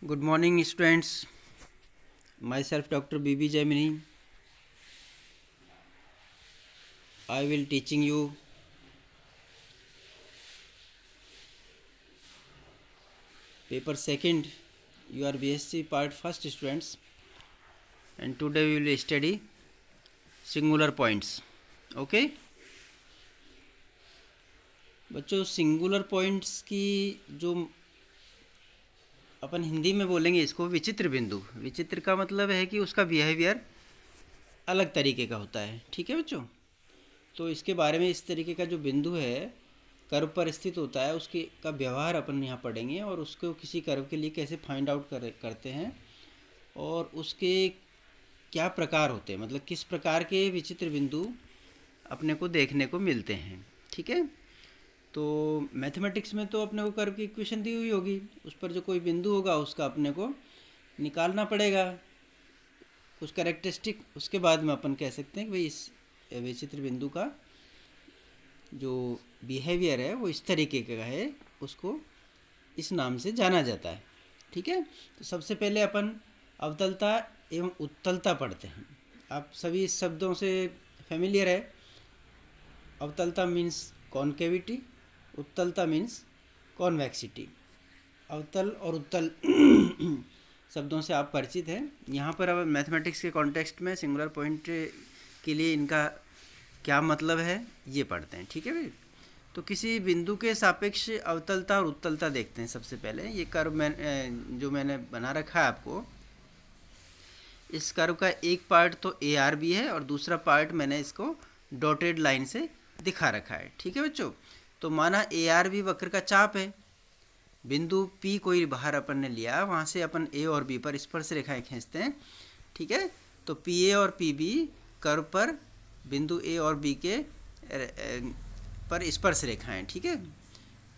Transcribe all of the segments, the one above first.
Good morning, students. Myself, Dr. B.B. Jaimini. I will teaching you paper second. You are BSc part first students, and today we will study singular points. Okay. बच्चों singular points की जो अपन हिंदी में बोलेंगे इसको विचित्र बिंदु। विचित्र का मतलब है कि उसका बिहेवियर अलग तरीके का होता है। ठीक है बच्चों, तो इसके बारे में इस तरीके का जो बिंदु है कर्व पर स्थित होता है उसके का व्यवहार अपन यहाँ पढ़ेंगे और उसको किसी कर्व के लिए कैसे फाइंड आउट करते हैं और उसके क्या प्रकार होते हैं, मतलब किस प्रकार के विचित्र बिंदु अपने को देखने को मिलते हैं। ठीक है, तो मैथमेटिक्स में तो अपने को कर्व की इक्वेशन दी हुई होगी, उस पर जो कोई बिंदु होगा उसका अपने को निकालना पड़ेगा कुछ कैरेक्टरिस्टिक। उसके बाद में अपन कह सकते हैं कि भाई इस विचित्र बिंदु का जो बिहेवियर है वो इस तरीके का है, उसको इस नाम से जाना जाता है। ठीक है, तो सबसे पहले अपन अवतलता एवं उत्तलता पढ़ते हैं। आप सभी इस शब्दों से फेमिलियर है। अवतलता मीन्स कॉन्केविटी, उत्तलता मीन्स कॉन्वेक्सिटी। अवतल और उत्तल शब्दों से आप परिचित हैं। यहाँ पर अब मैथमेटिक्स के कॉन्टेक्स्ट में सिंगुलर पॉइंट के लिए इनका क्या मतलब है ये पढ़ते हैं। ठीक है भाई, तो किसी बिंदु के सापेक्ष अवतलता और उत्तलता देखते हैं। सबसे पहले ये कर्व जो मैंने बना रखा है आपको, इस कर्व का एक पार्ट तो ARB है और दूसरा पार्ट मैंने इसको डॉटेड लाइन से दिखा रखा है। ठीक है बच्चों, तो माना ARB वक्र का चाप है। बिंदु P कोई बाहर अपन ने लिया, वहाँ से अपन A और B पर स्पर्श रेखाएं खींचते हैं। ठीक है, तो PA और PB कर्व पर बिंदु A और B के पर स्पर्श रेखाएं। ठीक है,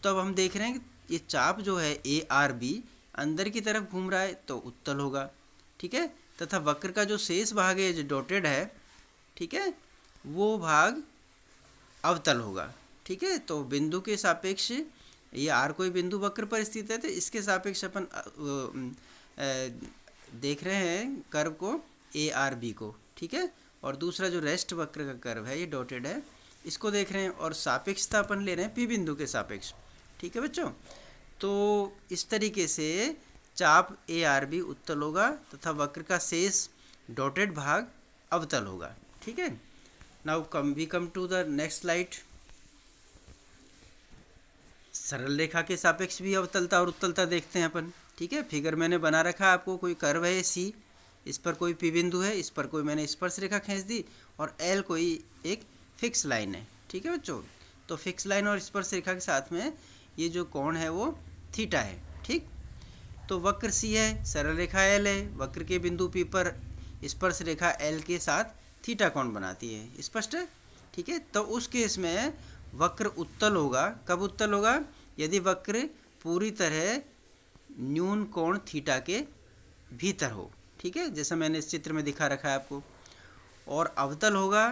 तो अब हम देख रहे हैं कि ये चाप जो है ARB अंदर की तरफ घूम रहा है तो उत्तल होगा। ठीक है, तथा वक्र का जो शेष भाग है जो डॉटेड है, ठीक है, वो भाग अवतल होगा। ठीक है, तो बिंदु के सापेक्ष ये R कोई बिंदु वक्र पर स्थित है तो इसके सापेक्ष अपन देख रहे हैं कर्व को ARB को। ठीक है, और दूसरा जो रेस्ट वक्र का कर्व है ये डॉटेड है, इसको देख रहे हैं और सापेक्षता अपन ले रहे हैं P बिंदु के सापेक्ष। ठीक है बच्चों, तो इस तरीके से चाप ARB उत्तल होगा तथा वक्र का शेष डॉटेड भाग अवतल होगा। ठीक है, now we come to the next slide. सरल रेखा के सापेक्ष भी अवतलता और उत्तलता देखते हैं अपन। ठीक है, फिगर मैंने बना रखा है आपको। कोई कर्व है C, इस पर कोई P बिंदु है, इस पर कोई मैंने स्पर्श रेखा खींच दी और L कोई एक फिक्स लाइन है। ठीक है बच्चों, तो फिक्स लाइन और स्पर्श रेखा के साथ में ये जो कोण है वो थीटा है। ठीक, तो वक्र C है, सरल रेखा L है, वक्र के बिंदु P पर स्पर्श रेखा L के साथ थीटा कोण बनाती है। स्पष्ट है? ठीक है, तो उस केस में वक्र उत्तल होगा। कब उत्तल होगा? यदि वक्र पूरी तरह न्यून कोण थीटा के भीतर हो। ठीक है, जैसा मैंने इस चित्र में दिखा रखा है आपको। और अवतल होगा,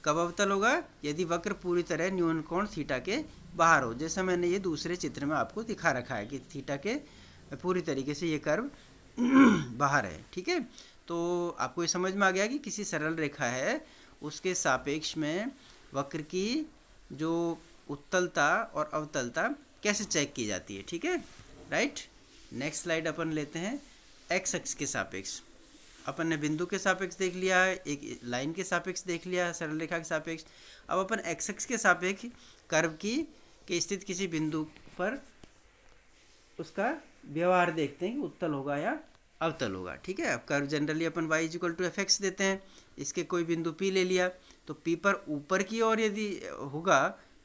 कब अवतल होगा? यदि वक्र पूरी तरह न्यून कोण थीटा के बाहर हो, जैसा मैंने ये दूसरे चित्र में आपको दिखा रखा है कि थीटा के पूरी तरीके से ये कर्व बाहर है। ठीक है, तो आपको ये समझ में आ गया कि किसी सरल रेखा है उसके सापेक्ष में वक्र की जो उत्तलता और अवतलता कैसे चेक की जाती है। ठीक है, राइट। नेक्स्ट स्लाइड अपन लेते हैं एक्स अक्ष के सापेक्ष। अपन ने बिंदु के सापेक्ष देख लिया, एक लाइन के सापेक्ष देख लिया, सरल रेखा के सापेक्ष। अब अपन एक्स अक्ष के सापेक्ष कर्व की स्थित किसी बिंदु पर उसका व्यवहार देखते हैं कि उत्तल होगा या अवतल होगा। ठीक है, अब कर्व जनरली अपन y=fx देते हैं। इसके कोई बिंदु P ले लिया तो P पर ऊपर की ओर यदि होगा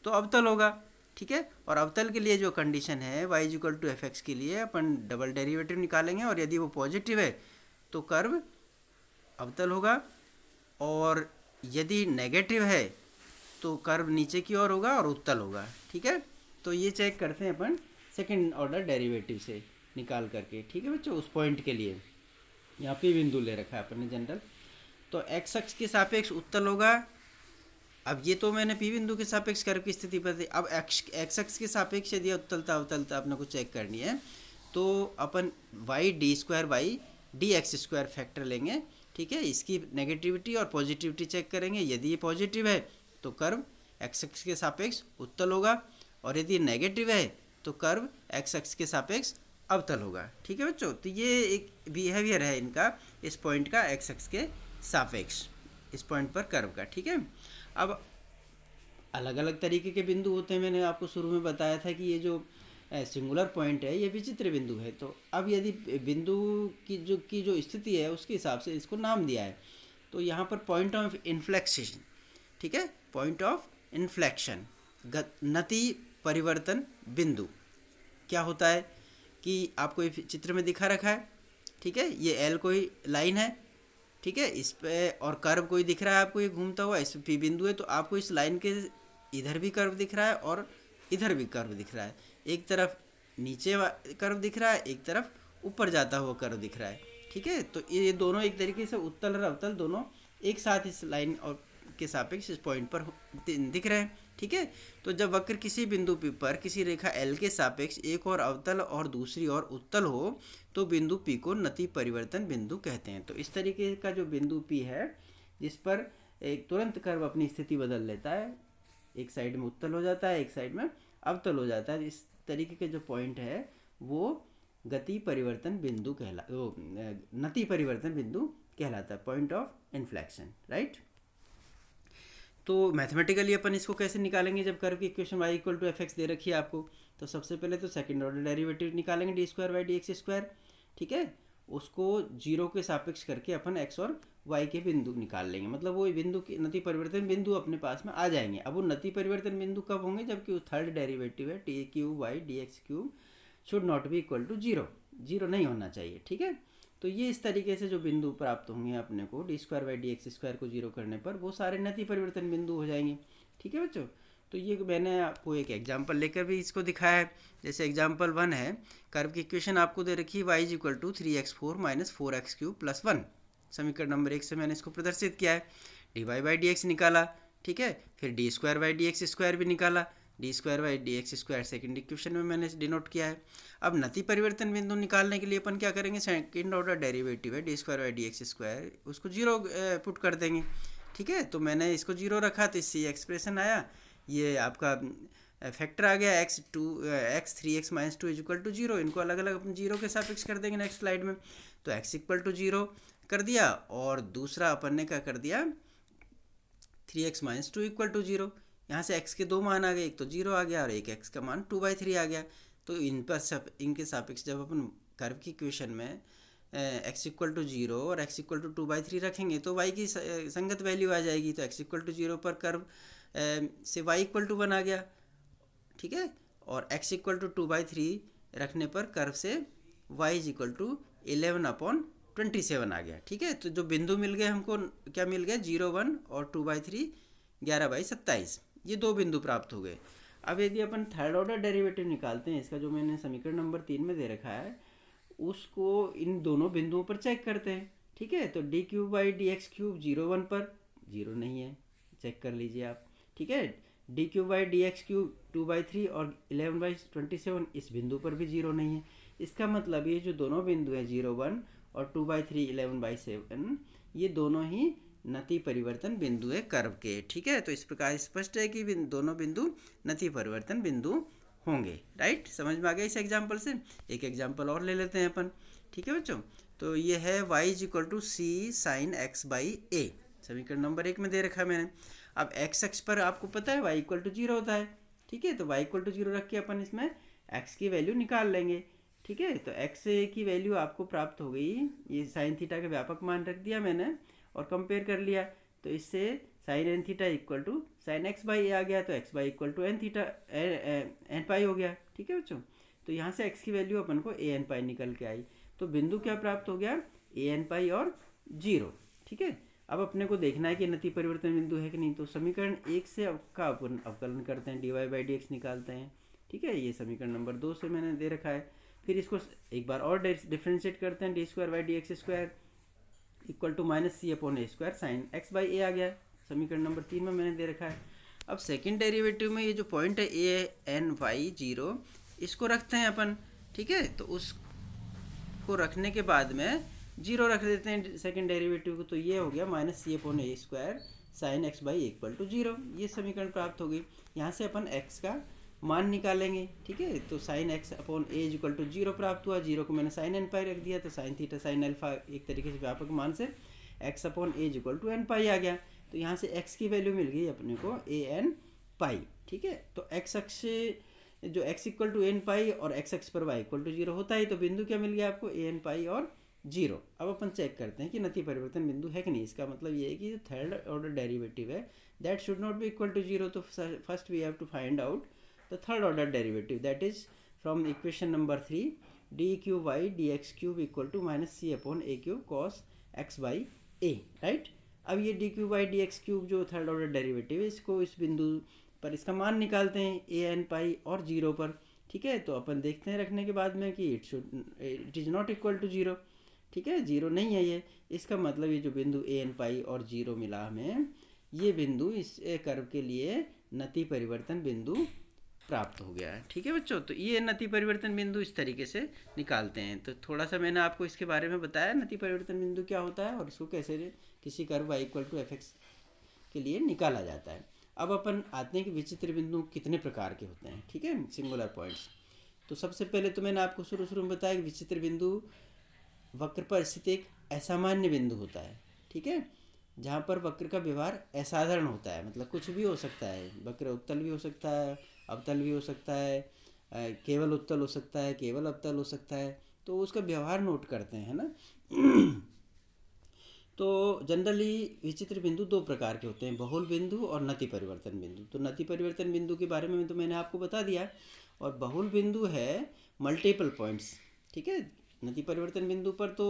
तो अवतल होगा। ठीक है, और अवतल के लिए जो कंडीशन है y=fx के लिए अपन डबल डेरिवेटिव निकालेंगे और यदि वो पॉजिटिव है तो कर्व अवतल होगा और यदि नेगेटिव है तो कर्व नीचे की ओर होगा और उत्तल होगा। ठीक है, तो ये चेक करते हैं अपन सेकेंड ऑर्डर डेरिवेटिव से निकाल करके। ठीक है बच्चों, उस पॉइंट के लिए यहाँ पे बिंदु ले रखा है अपन ने जनरल, तो एक्स अक्ष के सापेक्ष उत्तल होगा। अब ये तो मैंने P बिंदु के सापेक्ष कर्व की स्थिति पर थी। अब एक्स अक्ष के सापेक्ष यदि उत्तलता अवतलता अपने को चेक करनी है तो अपन Y D square by D x square factor लेंगे, ठीक है। इसकी नेगेटिविटी और पॉजिटिविटी चेक करेंगे। यदि ये पॉजिटिव है तो कर्व एक्स एक्स के सापेक्ष उत्तल होगा, और यदि नेगेटिव है तो कर्व एक्स एक्स के सापेक्ष अवतल होगा, ठीक है बच्चों। तो ये एक बिहेवियर है इनका, इस पॉइंट का एक्स एक्स के सापेक्ष, इस पॉइंट पर कर्व का, ठीक है। अब अलग अलग तरीके के बिंदु होते हैं, मैंने आपको शुरू में बताया था कि ये जो सिंगुलर पॉइंट है ये विचित्र बिंदु है। तो अब यदि बिंदु की जो स्थिति है उसके हिसाब से इसको नाम दिया है। तो यहाँ पर पॉइंट ऑफ इन्फ्लेक्शन, ठीक है, पॉइंट ऑफ इन्फ्लेक्शन, नति परिवर्तन बिंदु क्या होता है कि आपको ये चित्र में दिखा रखा है, ठीक है। ये एल कोई लाइन है, ठीक है, इस पे और कर्व कोई दिख रहा है आपको, ये घूमता हुआ इस पी बिंदु है। तो आपको इस लाइन के इधर भी कर्व दिख रहा है और इधर भी कर्व दिख रहा है। एक तरफ नीचे कर्व दिख रहा है, एक तरफ ऊपर जाता हुआ कर्व दिख रहा है, ठीक है। तो ये दोनों एक तरीके से उत्तल और अवतल दोनों एक साथ इस लाइन और के सापेक्ष इस पॉइंट पर दिख रहे हैं, ठीक है। तो जब वक्र किसी बिंदु पी पर किसी रेखा एल के सापेक्ष एक और अवतल और दूसरी और उत्तल हो तो बिंदु पी को नति परिवर्तन बिंदु कहते हैं। तो इस तरीके का जो बिंदु पी है जिस पर एक तुरंत कर्व अपनी स्थिति बदल लेता है, एक साइड में उत्तल हो जाता है, एक साइड में अवतल हो जाता है, इस तरीके के जो पॉइंट है वो गति परिवर्तन बिंदु नति परिवर्तन बिंदु कहलाता है, पॉइंट ऑफ इन्फ्लेक्शन, राइट। तो मैथमेटिकली अपन इसको कैसे निकालेंगे जब कर्व की equation y equal to F X दे रखी है आपको। तो सबसे पहले तो सेकंड ऑर्डर डेरिवेटिव निकालेंगे D square by D x square, ठीक है। उसको जीरो के सापेक्ष करके अपन x और y के बिंदु निकाल लेंगे, मतलब वो बिंदु की नति परिवर्तन बिंदु अपने पास में आ जाएंगे। अब वो नति परिवर्तन बिंदु कब होंगे, जबकि थर्ड डेरिवेटिव है d cube y D x cube should not be equal to zero, zero नहीं होना चाहिए, ठीक है। तो ये इस तरीके से जो बिंदु प्राप्त होंगे अपने को D square by D x square को जीरो करने पर वो सारे नति परिवर्तन बिंदु हो जाएंगे, ठीक है बच्चों। तो ये मैंने आपको एक एग्जांपल लेकर भी इसको दिखाया है। जैसे एग्जांपल 1 है, कर्व की इक्वेशन आपको दे रखी है y equal to 3x4 minus 4x cube plus 1। समीकरण नंबर 1 से मैंने इसको प्रदर्शित किया है। D y by D x निकाला, ठीक है, फिर d square by D x square भी निकाला, d square by D x square second equation में मैंने डिनोट किया है। अब नति परिवर्तन बिंदु निकालने के लिए अपन क्या करेंगे, सेकेंड ऑर्डर डेरिवेटिव है D square by D x square, उसको जीरो पुट कर देंगे, ठीक है। तो मैंने इसको जीरो रखा तो इससे एक्सप्रेशन आया, ये आपका फैक्टर आ गया x 3x minus 2 equal to zero. इनको अलग अलग अपन जीरो के सापेक्ष कर देंगे नेक्स्ट स्लाइड में। तो x इक्वल टू जीरो कर दिया और दूसरा अपन ने क्या कर दिया 3x minus 2 equal to zero. यहाँ से x के दो मान आ गए, एक तो जीरो आ गया और एक x का मान 2/3 आ गया। तो इन पर इनके सापेक्ष जब अपन कर्व की इक्वेशन में x इक्वल टू जीरो और x इक्वल टू 2/3 रखेंगे तो y की संगत वैल्यू आ जाएगी। तो x इक्वल टू जीरो पर कर्व से y इक्वल टू 1 आ गया, ठीक है, और x इक्वल टू 2/3 रखने पर कर्व से y इक्वल टू 11/27 आ गया, ठीक है। तो जो बिंदु मिल गए हमको क्या मिल गया 0, 1 और 2/3 11/27, ये दो बिंदु प्राप्त हो गए। अब यदि अपन थर्ड ऑर्डर डेरिवेटिव निकालते हैं इसका, जो मैंने समीकरण नंबर 3 में दे रखा है, उसको इन दोनों बिंदुओं पर चेक करते हैं, ठीक है। तो D cube by D x cube 0, 1 पर जीरो नहीं है, चेक कर लीजिए आप, ठीक है। D cube by D x cube 2/3 और 11/27 इस बिंदु पर भी जीरो नहीं है। इसका मतलब ये जो दोनों बिंदु हैं 0, 1 और 2/3 11/7 ये दोनों ही नति परिवर्तन बिंदु है कर्व के, ठीक है। तो इस प्रकार स्पष्ट है कि दोनों बिंदु नति परिवर्तन बिंदु होंगे, राइट। समझ में आ गया इस एग्जाम्पल से। एक एग्जाम्पल और ले लेते हैं अपन, ठीक है बच्चों। तो ये है y equal to c sine x by a, समीकरण नंबर 1 में दे रखा है मैंने। अब x अक्ष पर आपको पता है y इक्वल टू जीरो होता है, ठीक है। तो y इक्वल टू जीरो रख के अपन इसमें x की वैल्यू निकाल लेंगे, ठीक है। तो x की वैल्यू आपको प्राप्त हो गई, ये साइन थीटा का व्यापक मान रख दिया मैंने और कंपेयर कर लिया। तो इससे sine N theta equal to sine x by A आ गया, तो X by equal to N theta N pi हो गया, ठीक है बच्चों। तो यहाँ से x की वैल्यू अपन को ए एन पाई निकल के आई। तो बिंदु क्या प्राप्त हो गया ए एन पाई और जीरो, ठीक है। अब अपने को देखना है कि नति परिवर्तन बिंदु है कि नहीं। तो समीकरण 1 से का अपन अवकलन करते हैं, d y by D x निकालते हैं, ठीक है। ये समीकरण नंबर 2 से मैंने दे रखा है। फिर इसको एक बार और डिफ्रेंशिएट करते हैं, D square by D x square equal to minus C upon A square sine x by A आ गया, समीकरण नंबर 3 में मैंने दे रखा है। अब सेकंड डेरिवेटिव में ये जो पॉइंट है ए एन वाई जीरो, इसको रखते हैं अपन, ठीक है। तो को रखने के बाद में जीरो रख देते हैं सेकंड डेरिवेटिव को, तो ये हो गया minus C upon A square sine x by equal to zero. ये समीकरण प्राप्त हो गई। यहाँ से अपन एक्स का मान निकालेंगे, ठीक है। तो sine x upon A equal to zero प्राप्त हुआ। जीरो को मैंने साइन एन पाई रख दिया, तो साइन थीटा साइन अल्फा एक तरीके से व्यापक मान से X upon A equal to N pi आ गया। तो यहाँ से एक्स की वैल्यू मिल गई अपने को ए एन पाई, ठीक है। तो एक्स अक्ष जो एक्स इक्वल टू एन पाई और एक्स अक्ष पर वाई इक्वल टू जीरो होता है, तो बिंदु क्या मिल गया आपको ए एन पाई और जीरो। अब अपन चेक करते हैं कि नति परिवर्तन बिंदु है कि नहीं। इसका मतलब ये है कि जो थर्ड ऑर्डर डेरिवेटिव है that should not be equal to zero. तो first we have to find out the third order derivative, that is from equation number 3 D cube Y D x cube equal to minus C upon A cube cos X by A, right. अब ये D cube by D x cube जो third order derivative है, इसको इस बिंदु पर इसका मान निकालते हैं ए एन पाई और जीरो पर, ठीक है। तो अपन देखते हैं रखने के बाद में कि it is not equal to zero, ठीक है, जीरो नहीं है ये। इसका मतलब ये जो बिंदु ए एन पाई और जीरो मिला हमें, ये बिंदु इस कर्व के लिए नति परिवर्तन बिंदु प्राप्त हो गया है, ठीक है बच्चों। तो ये नति परिवर्तन बिंदु इस तरीके से निकालते हैं। तो थोड़ा सा मैंने आपको इसके बारे में बताया नति परिवर्तन बिंदु क्या होता है और इसको कैसे किसी curve y equal to F x के लिए निकाला जाता है। अब अपन आते हैं कि विचित्र बिंदु कितने प्रकार के होते हैं, ठीक है, सिंगुलर पॉइंट्स। तो सबसे पहले तो मैंने आपको शुरू में बताया कि विचित्र बिंदु वक्र पर स्थित एक असामान्य बिंदु होता है, ठीक है, जहाँ पर वक्र का व्यवहार असाधारण होता है। मतलब कुछ भी हो सकता है, वक्र उत्तल भी हो सकता है, अवतल भी हो सकता है, केवल उत्तल हो सकता है, केवल अवतल हो सकता है। तो उसका व्यवहार नोट करते हैं, है ना। तो जनरली विचित्र बिंदु दो प्रकार के होते हैं, बहुल बिंदु और नति परिवर्तन बिंदु। तो नति परिवर्तन बिंदु के बारे में तो मैंने आपको बता दिया, और बहुल बिंदु है मल्टीपल पॉइंट्स, ठीक है। नति परिवर्तन बिंदु पर तो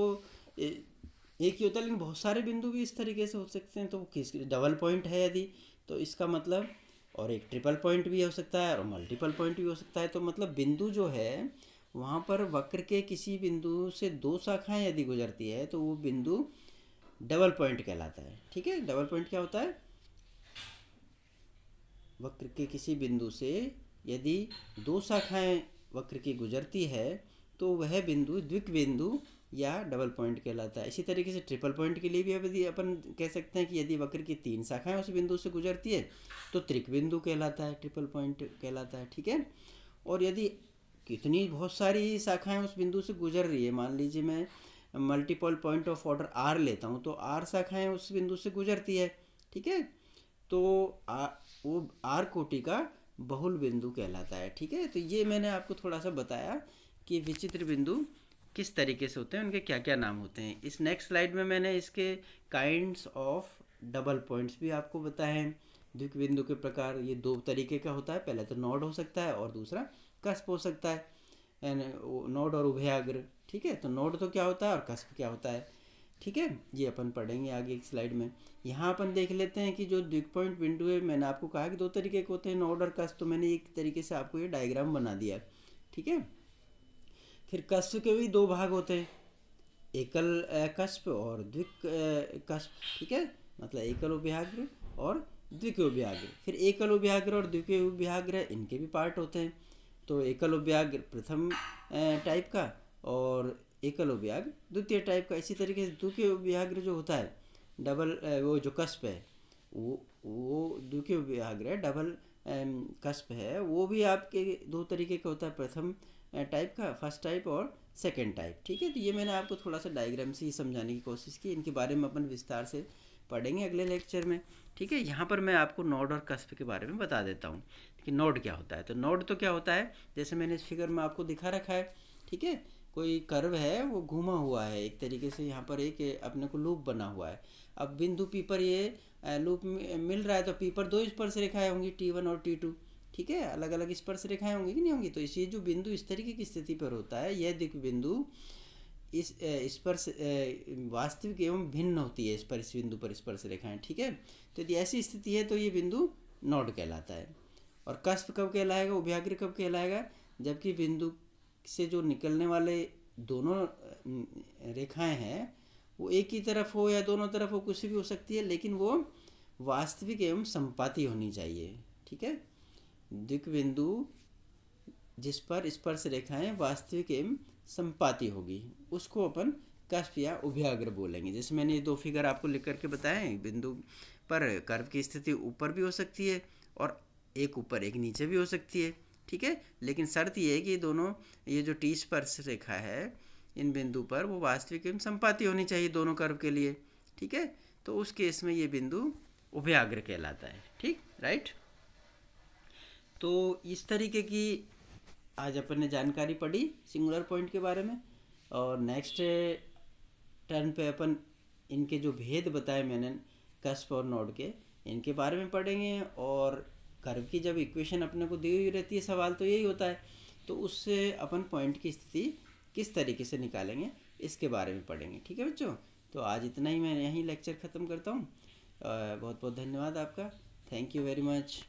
एक ही होता है, लेकिन बहुत सारे बिंदु भी इस तरीके से हो सकते हैं। तो किस डबल पॉइंट है यदि, तो इसका मतलब, और एक ट्रिपल पॉइंट भी हो सकता है और मल्टीपल पॉइंट भी हो सकता है। तो मतलब बिंदु जो है वहाँ पर वक्र के किसी बिंदु से दो शाखाएं यदि गुजरती है तो वो बिंदु डबल पॉइंट कहलाता है, ठीक है। डबल पॉइंट क्या होता है, वक्र के किसी बिंदु से यदि दो शाखाएं वक्र की गुजरती है तो वह बिंदु द्विक बिंदु या डबल पॉइंट कहलाता है। इसी तरीके से ट्रिपल पॉइंट के लिए भी यदि अपन कह सकते हैं कि यदि वक्र की तीन शाखाएं उस बिंदु से गुजरती है तो त्रिक बिंदु कहलाता है, ट्रिपल पॉइंट कहलाता है, ठीक है। और यदि कितनी बहुत सारी शाखाएं उस बिंदु से गुजर रही है, मान लीजिए मैं multiple point of order r लेता हूँ, तो आर शाखाएं उस बिंदु से गुजरती है, ठीक है। तो वो आर कोटि का बहुल बिंदु कहलाता है, ठीक है। तो ये मैंने आपको थोड़ा सा बताया कि विचित्र बिंदु किस तरीके से होते हैं, उनके क्या क्या नाम होते हैं। इस नेक्स्ट स्लाइड में मैंने इसके काइंड्स ऑफ डबल पॉइंट्स भी आपको बताए हैं। द्विक बिंदु के प्रकार ये दो तरीके का होता है, पहले तो नोड हो सकता है और दूसरा कस्प हो सकता है, नोड और उभयाग्र, ठीक है। तो नोड तो क्या होता है और कस्प क्या होता है, ठीक है, ये अपन पढ़ेंगे आगे एक स्लाइड में। यहाँ अपन देख लेते हैं कि जो द्विक पॉइंट बिंदु है, मैंने आपको कहा कि दो तरीके के होते हैं, नोड और कस्प। तो मैंने एक तरीके से आपको ये डायग्राम बना दिया, ठीक है। फिर कस्प के भी दो भाग होते हैं, एकल कस्प और द्विक कस्प, ठीक है, मतलब एकल उभयाग्र और द्वितीय उभयाग्र। फिर एकल उभयाग्र और द्वितीय उभयाग्र इनके भी पार्ट होते हैं। तो एकल उभयाग्र प्रथम टाइप का और एकल उभयाग्र द्वितीय टाइप का। इसी तरीके से द्वितीय उभयाग्र जो होता है डबल, वो जो कस्प है वो द्वितीय उभयाग्र है, डबल कस्प है, वो भी आपके दो तरीके का होता है, प्रथम टाइप का, फर्स्ट टाइप और सेकंड टाइप, ठीक है। तो ये मैंने आपको थोड़ा सा डायग्राम से ही समझाने की कोशिश की। इनके बारे में अपन विस्तार से पढ़ेंगे अगले लेक्चर में, ठीक है। यहाँ पर मैं आपको नोड और कस्प के बारे में बता देता हूँ कि नोड क्या होता है। तो नोड तो क्या होता है, जैसे मैंने इस फिगर में आपको दिखा रखा है, ठीक है। कोई कर्व है वो घूमा हुआ है एक तरीके से, यहाँ पर एक अपने को लूप बना हुआ है। अब बिंदु पी पर ये लूप मिल रहा है, तो पी पर दो स्पर्श रेखाएं होंगी, T1 और T2, ठीक है, अलग अलग स्पर्श रेखाएं होंगी कि नहीं होंगी। तो इसी जो बिंदु इस तरीके की स्थिति पर होता है, यह दिक् बिंदु इस स्पर्श वास्तविक एवं भिन्न होती है इस पर, इस बिंदु पर स्पर्श रेखाएं, ठीक है। तो यदि ऐसी स्थिति है तो ये बिंदु नोड कहलाता है। और कस्प कब कहलाएगा, उभयाग्र कब कहलाएगा, जबकि बिंदु से जो निकलने वाले दोनों रेखाएं हैं वो एक ही तरफ हो या दोनों तरफ हो, कुछ भी हो सकती है, लेकिन वो वास्तविक एवं संपाती होनी चाहिए, ठीक है। द्विक बिंदु जिस पर स्पर्श रेखाएं वास्तविक एवं संपाती होगी उसको अपन कस्प या उभयाग्र बोलेंगे। जैसे मैंने ये दो फिगर आपको लिख करके बताए हैं, बिंदु पर कर्व की स्थिति ऊपर भी हो सकती है और एक ऊपर एक नीचे भी हो सकती है, ठीक है। लेकिन शर्त ये है कि दोनों, ये जो टी स्पर्श रेखा है इन बिंदु पर, वो वास्तविक एवं संपाती होनी चाहिए दोनों कर्व के लिए, ठीक है। तो उस केस में ये बिंदु उभयाग्र कहलाता है, ठीक, राइट। तो इस तरीके की आज अपन ने जानकारी पढ़ी सिंगुलर पॉइंट के बारे में, और नेक्स्ट टर्न पे अपन इनके जो भेद बताए मैंने कस्प और नोड के, इनके बारे में पढ़ेंगे। और कर्व की जब इक्वेशन अपने को दी हुई रहती है, सवाल तो यही होता है, तो उससे अपन पॉइंट की स्थिति किस तरीके से निकालेंगे इसके बारे में पढ़ेंगे, ठीक है बच्चों। तो आज इतना ही, मैं यहीं लेक्चर ख़त्म करता हूँ। बहुत बहुत धन्यवाद आपका, थैंक यू वेरी मच।